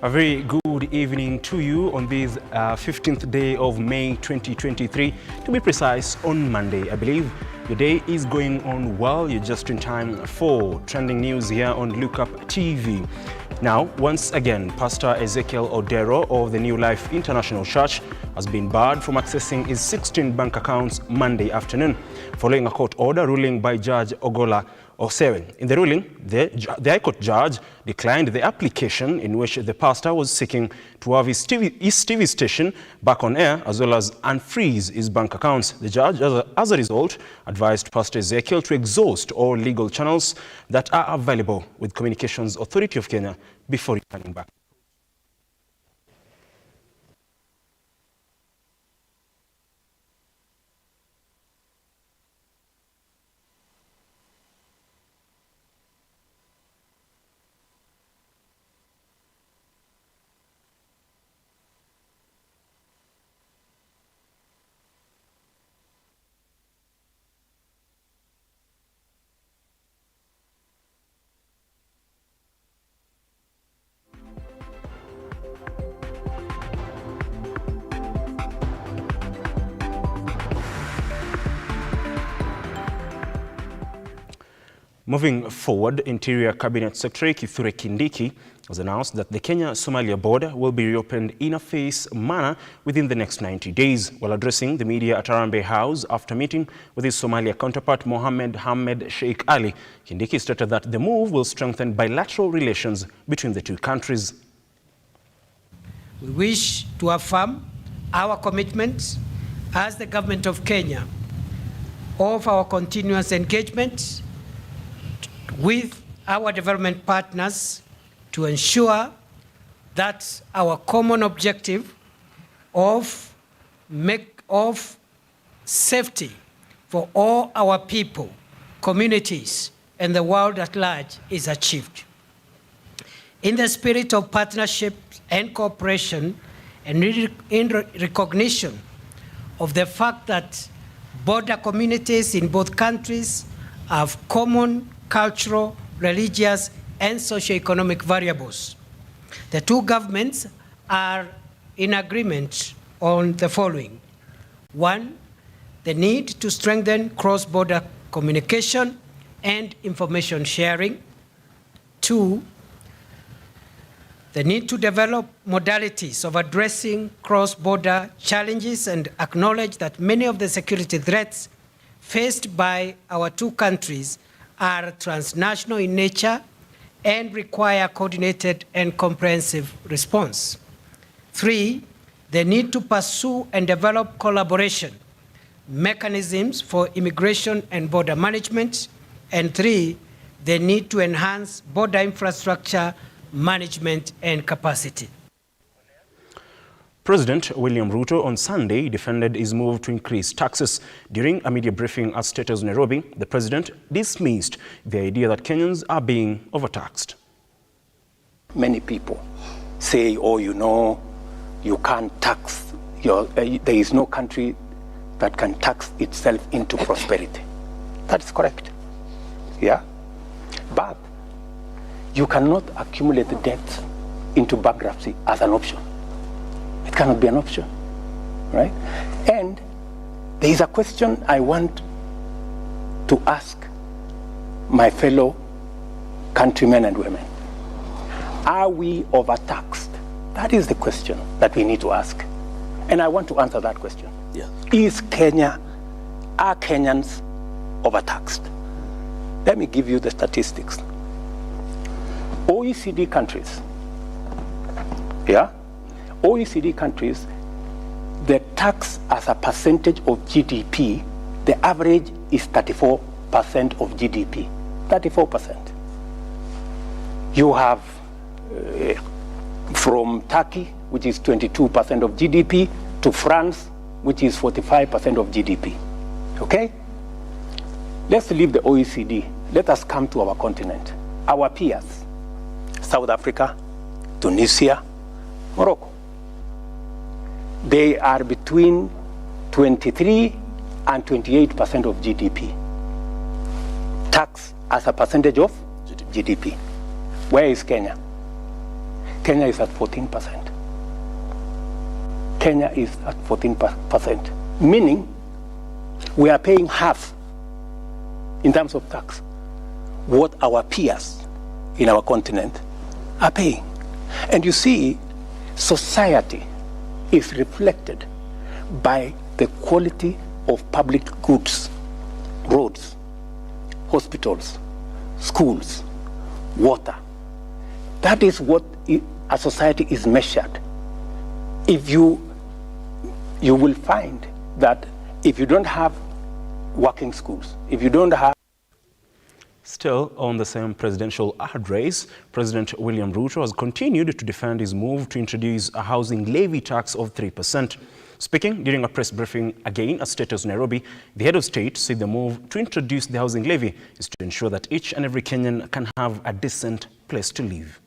A very good evening to you on this 15th day of May 2023. To be precise, on Monday, I believe. Your day is going on well. You're just in time for trending news here on Lookuptv. Now, once again, Pastor Ezekiel Odero of the New Life International Church has been barred from accessing his 16 bank accounts Monday afternoon, following a court order ruling by Judge Ogola Osewe. In the ruling, the High Court judge declined the application in which the pastor was seeking to have his TV station back on air, as well as unfreeze his bank accounts. The judge, as a result, advised Pastor Ezekiel to exhaust all legal channels that are available with Communications Authority of Kenya before returning back. Moving forward, Interior Cabinet Secretary Keitany has announced that the Kenya-Somalia border will be reopened in a phased manner within the next 90 days. While addressing the media at Harambee House after meeting with his Somalia counterpart Mohamed Hamed Sheikh Ali, Keitany stated that the move will strengthen bilateral relations between the two countries. We wish to affirm our commitment as the government of Kenya of our continuous engagement with our development partners to ensure that our common objective of safety for all our people, communities, and the world at large is achieved. In the spirit of partnership and cooperation, and in recognition of the fact that border communities in both countries have common cultural, religious, and socio-economic variables, the two governments are in agreement on the following. One, the need to strengthen cross-border communication and information sharing. Two, the need to develop modalities of addressing cross-border challenges and acknowledge that many of the security threats faced by our two countries are transnational in nature and require coordinated and comprehensive response. Three, the need to pursue and develop collaboration mechanisms for immigration and border management. And three, the need to enhance border infrastructure management and capacity. President William Ruto on Sunday defended his move to increase taxes. During a media briefing at State House, Nairobi, the president dismissed the idea that Kenyans are being overtaxed. Many people say, oh, you can't tax, there is no country that can tax itself into prosperity. That's correct, yeah? But you cannot accumulate debt into bankruptcy as an option. It cannot be an option, right? And there is a question I want to ask my fellow countrymen and women. Are we overtaxed? That is the question that we need to ask. And I want to answer that question. Yeah. Are Kenyans overtaxed? Let me give you the statistics. OECD countries, yeah? OECD countries, the tax as a percentage of GDP, the average is 34% of GDP. 34%. You have from Turkey, which is 22% of GDP, to France, which is 45% of GDP. Okay? Let's leave the OECD. Let us come to our continent. Our peers, South Africa, Tunisia, Morocco. They are between 23 and 28% of GDP. Tax as a percentage of GDP. Where is Kenya? Kenya is at 14%. Kenya is at 14%, meaning we are paying half in terms of tax what our peers in our continent are paying. And you see, society is reflected by the quality of public goods, roads, hospitals, schools, water. That is what a society is measured. If you will find that if you don't have working schools, if you don't have... Still on the same presidential address, President William Ruto has continued to defend his move to introduce a housing levy tax of 3%. Speaking during a press briefing again at State House Nairobi, the head of state said the move to introduce the housing levy is to ensure that each and every Kenyan can have a decent place to live.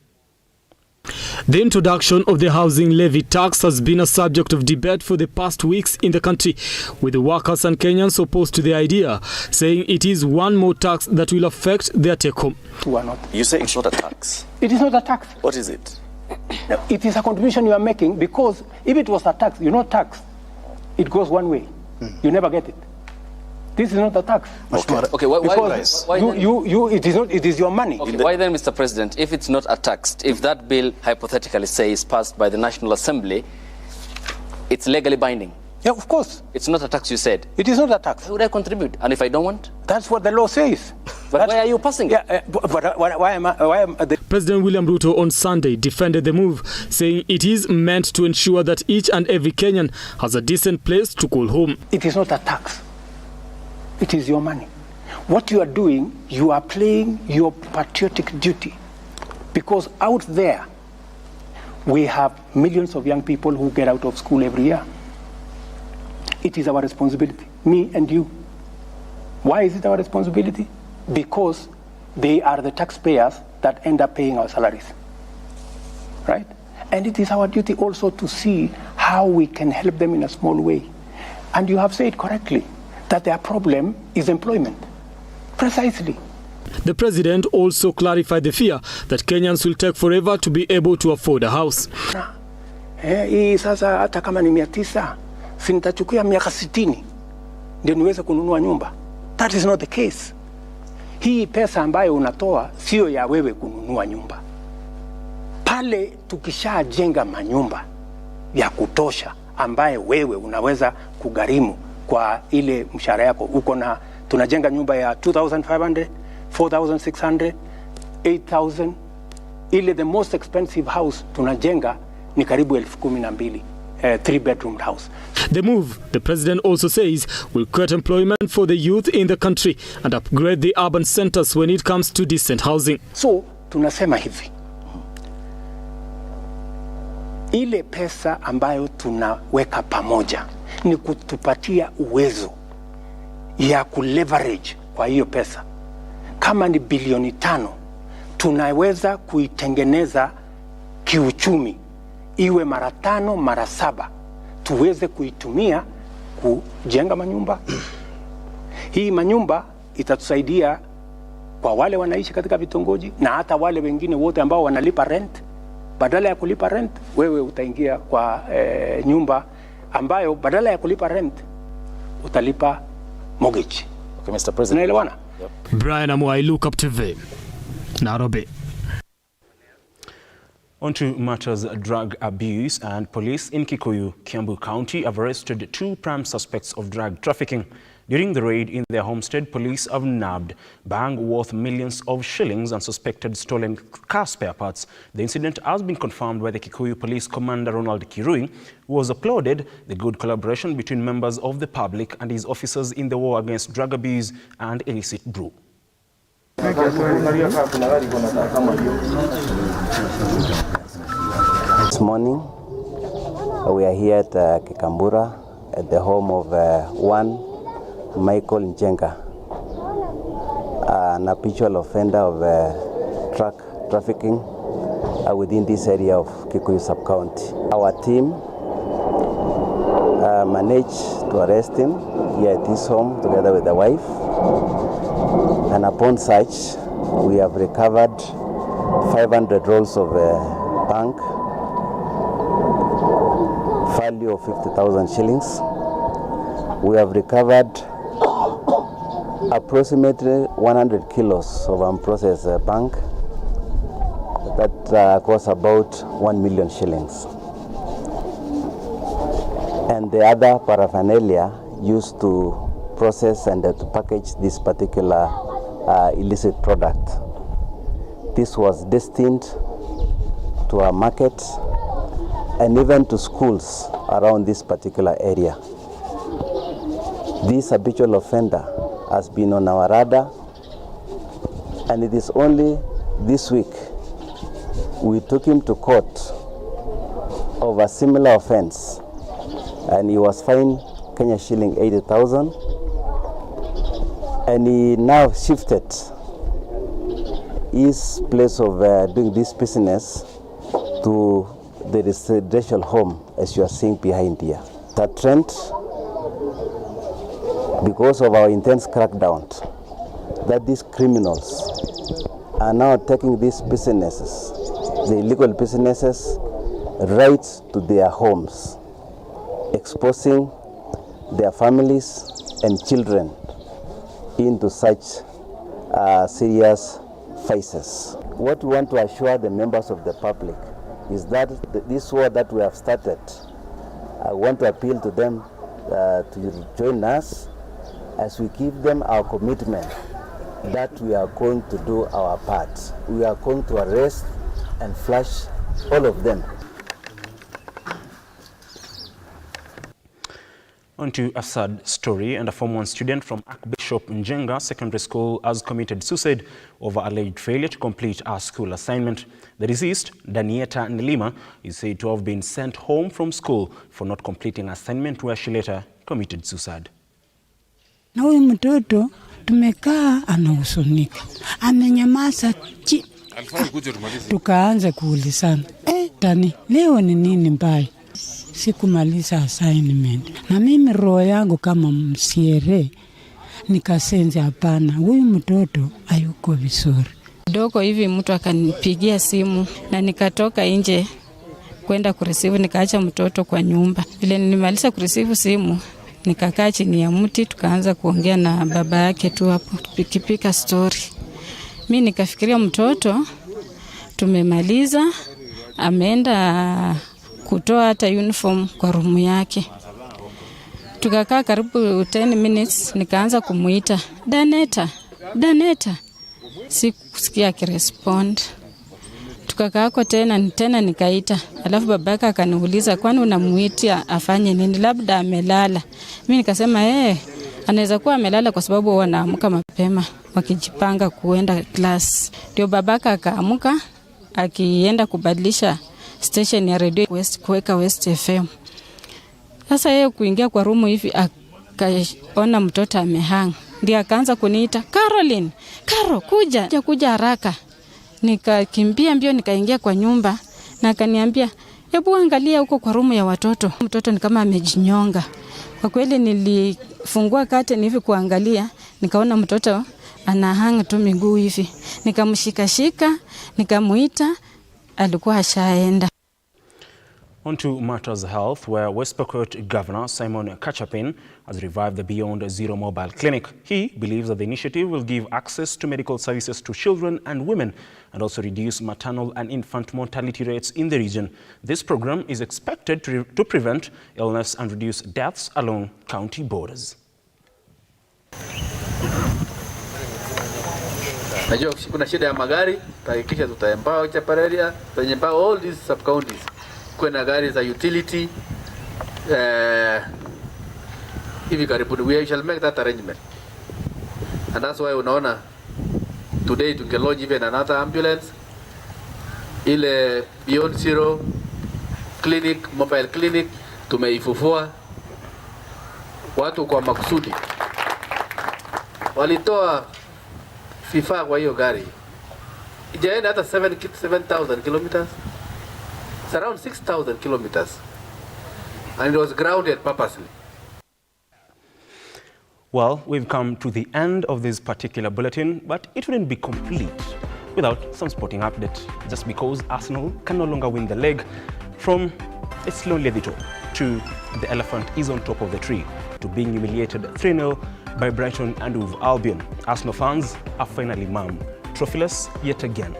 The introduction of the housing levy tax has been a subject of debate for the past weeks in the country, with the workers and Kenyans opposed to the idea, saying it is one more tax that will affect their take-home. You say it's not a tax. It is not a tax. What is it? No, it is a contribution you are making, because if it was a tax, tax, it goes one way. You never get it. This is not a tax. Okay, why it is your money. Okay, why then, Mr. President, if it's not a tax, if that bill hypothetically say is passed by the National Assembly, it's legally binding? Yeah, of course. It's not a tax, you said. It is not a tax. Why would I contribute? And if I don't want? That's what the law says. But why are you passing it? Yeah, why am I? President William Ruto on Sunday defended the move, saying it is meant to ensure that each and every Kenyan has a decent place to call home. It is not a tax. It is your money. What you are doing, you are playing your patriotic duty. Because out there, we have millions of young people who get out of school every year. It is our responsibility, me and you. Why is it our responsibility? Because they are the taxpayers that end up paying our salaries, right? And it is our duty also to see how we can help them in a small way. And you have said correctly that their problem is employment. Precisely. The president also clarified the fear that Kenyans will take forever to be able to afford a house. Hii sasa hata kama ni 900, si nitachukua miaka 60 ndio niweze kununua nyumba. That is not the case. Hii pesa ambayo unatoa sio ya wewe kununua nyumba. Pale tukishajenga manyumba ya kutosha ambaye wewe unaweza kugharimu kwa ile mshahara yako, tunajenga nyumba ya 2,500, 4,600, 8,000. Ile the most expensive house tunajenga ni karibu 12,000, 3-bedroom house. The move, the president also says, will create employment for the youth in the country and upgrade the urban centers when it comes to decent housing. So tunasema hivi, ile pesa ambayo tunaweka pamoja ni kutupatia uwezo ya kuleverage kwa hiyo pesa. Kama ni bilioni 5, tunaweza kuitengeneza kiuchumi iwe mara 5, mara 7, tuweze kuitumia kujenga manyumba. Hii manyumba itatusaidia kwa wale wanaishi katika vitongoji na hata wale wengine wote ambao wanalipa rent. Badala ya kulipa rent, wewe utaingia kwa nyumba ambayo badala ya kulipa rent utalipa mortgage. Okay, Mr. President. Unaelewana? Yep. Brian Amwai, Lookuptv, Nairobi. On to matters drug abuse, and police in Kikuyu, Kiambu County have arrested 2 prime suspects of drug trafficking. During the raid in their homestead, police have nabbed bag worth millions of shillings and suspected stolen car spare parts. The incident has been confirmed by the Kikuyu Police Commander Ronald Kirui, who has applauded the good collaboration between members of the public and his officers in the war against drug abuse and illicit brew. This morning, we are here at Kikambura at the home of one Michael Njenga, an habitual offender of truck trafficking within this area of Kikuyu sub-county. Our team managed to arrest him here at his home together with the wife, and upon search we have recovered 500 rolls of bank, value of 50,000 shillings. We have recovered approximately 100 kilos of unprocessed bank that costs about 1 million shillings. And the other paraphernalia used to process and to package this particular illicit product. This was destined to our market and even to schools around this particular area. This habitual offender has been on our radar, and it is only this week we took him to court of a similar offense, and he was fined Kenya shilling 80,000, and he now shifted his place of doing this business to the residential home, as you are seeing behind here. That trend, because of our intense crackdown, that these criminals are now taking these businesses, the illegal businesses, right to their homes, exposing their families and children into such serious vices. What we want to assure the members of the public is that this war that we have started, I want to appeal to them to join us as we give them our commitment that we are going to do our part. We are going to arrest and flush all of them. On to a sad story, and a Form 1 student from Archbishop Njenga Secondary School has committed suicide over alleged failure to complete a school assignment. The deceased, Danieta Nilima, is said to have been sent home from school for not completing an assignment, where she later committed suicide. Na huyu mtoto tumekaa anahuzunika, amenyamaza chi. Tukaanza kuulizana, Dani, leo ni nini mbaya? Sikumaliza assignment. Na mimi roho yangu kama msiere nikasenza, hapana, huyu mtoto hayuko vizuri. Kidogo hivi mtu akanipigia simu na nikatoka nje kwenda kureceive, nikaacha mtoto kwa nyumba. Vile nilimaliza kureceive simu, nikakaa chini ya mti, tukaanza kuongea na baba yake tu hapo, tukipika story. Mimi nikafikiria mtoto tumemaliza, ameenda kutoa hata uniform kwa room yake. Tukakaa karibu 10 minutes, nikaanza kumuita, Daneta, Daneta. Sikusikia akirespond. Tukakaa kwa tena nikaita. Alafu babake akaniuliza, kwani unamuitia afanye nini? Labda amelala. Mimi nikasema anaweza kuwa amelala kwa sababu wanaamka mapema wakijipanga kuenda class. Ndio babake akaamka akienda kubadilisha station ya radio kuweka West FM. Sasa yeye kuingia kwa room hivi akaona mtoto amehang. Ndio akaanza kuniita, Caroline, Caro, kuja haraka. Nikakimbia mbio nikaingia kwa nyumba na akaniambia, hebu angalia huko kwa room ya watoto. Mtoto ni kama amejinyonga. Kwa kweli nilifungua curtain hivi kuangalia, nikaona mtoto anahanga tu miguu hivi. Nikamshika, nikamuita, alikuwa ashaenda. On to matters health, where West Pokot Governor Simon Kachapin has revived the Beyond Zero mobile clinic. He believes that the initiative will give access to medical services to children and women and also reduce maternal and infant mortality rates in the region. This program is expected to prevent illness and reduce deaths along county borders. Najua kuna shida ya magari, tahakikisha tutaempower Chapareria, tutaempower all these sub-counties. Kuna gari za utility, hivi karibuni, we shall make that arrangement. And that's why unaona, today to can launch even another ambulance, ile Beyond Zero clinic, mobile clinic, tumeifufua. Watu kwa makusudi walitoa vifaa kwa hiyo gari. Ijaenda hata 7,000 kilometers. It's around 6,000 kilometers. And it was grounded purposely. Well, we've come to the end of this particular bulletin, but it wouldn't be complete without some sporting update, just because Arsenal can no longer win the leg. From its lonely at the top to the elephant is on top of the tree, to being humiliated 3-0 by Brighton and Hove Albion. Arsenal fans are finally mum, trophyless yet again.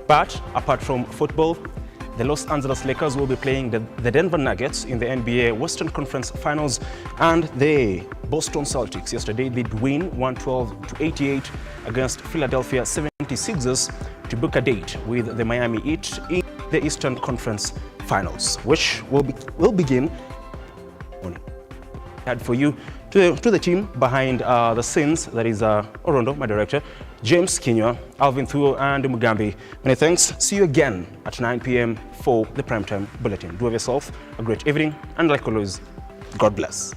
But apart from football, the Los Angeles Lakers will be playing the Denver Nuggets in the NBA Western Conference Finals, and the Boston Celtics yesterday did win 112-88 against Philadelphia 76ers to book a date with the Miami Heat in the Eastern Conference Finals, which will begin morning. Had for you to the team behind the scenes, that is Orondo, my director, James Kinywa, Alvin Thuo, and Mugambi. Many thanks. See you again at 9 p.m. for the Primetime Bulletin. Do have yourself a great evening, and like always, God bless.